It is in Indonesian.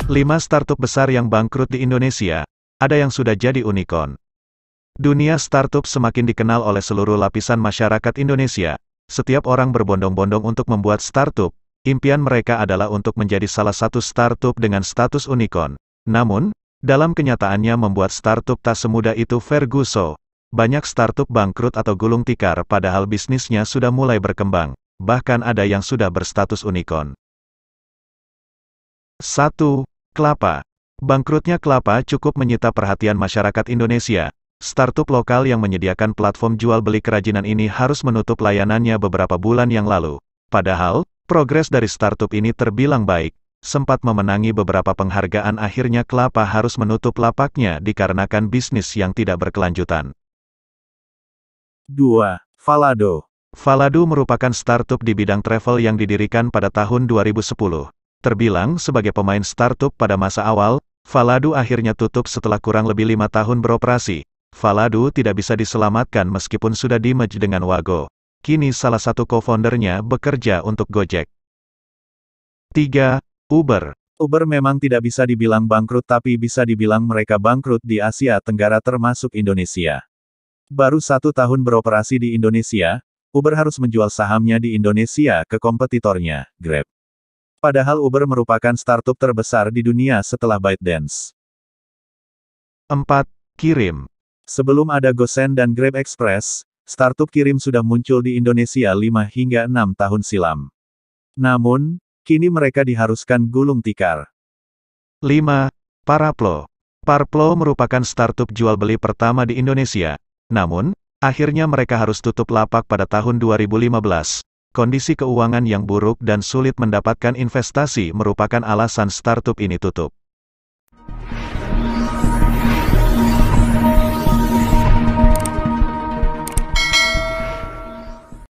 5 startup besar yang bangkrut di Indonesia, ada yang sudah jadi unicorn. Dunia startup semakin dikenal oleh seluruh lapisan masyarakat Indonesia. Setiap orang berbondong-bondong untuk membuat startup. Impian mereka adalah untuk menjadi salah satu startup dengan status unicorn. Namun, dalam kenyataannya membuat startup tak semudah itu. Ferguson. Banyak startup bangkrut atau gulung tikar padahal bisnisnya sudah mulai berkembang. Bahkan ada yang sudah berstatus unicorn. 1. Klapa. Bangkrutnya Klapa cukup menyita perhatian masyarakat Indonesia. Startup lokal yang menyediakan platform jual beli kerajinan ini harus menutup layanannya beberapa bulan yang lalu. Padahal, progres dari startup ini terbilang baik. Sempat memenangi beberapa penghargaan, akhirnya Klapa harus menutup lapaknya dikarenakan bisnis yang tidak berkelanjutan. 2. Falado. Falado merupakan startup di bidang travel yang didirikan pada tahun 2010. Terbilang sebagai pemain startup pada masa awal, Falado akhirnya tutup setelah kurang lebih 5 tahun beroperasi. Falado tidak bisa diselamatkan meskipun sudah di-merge dengan Wago. Kini salah satu co-foundernya bekerja untuk Gojek. 3. Uber. Uber memang tidak bisa dibilang bangkrut, tapi bisa dibilang mereka bangkrut di Asia Tenggara termasuk Indonesia. Baru 1 tahun beroperasi di Indonesia, Uber harus menjual sahamnya di Indonesia ke kompetitornya, Grab. Padahal Uber merupakan startup terbesar di dunia setelah ByteDance. 4. Kirim. Sebelum ada GoSend dan Grab Express, startup Kirim sudah muncul di Indonesia 5 hingga 6 tahun silam. Namun, kini mereka diharuskan gulung tikar. 5. Paraplo. Parplo merupakan startup jual beli pertama di Indonesia. Namun, akhirnya mereka harus tutup lapak pada tahun 2015. Kondisi keuangan yang buruk dan sulit mendapatkan investasi merupakan alasan startup ini tutup.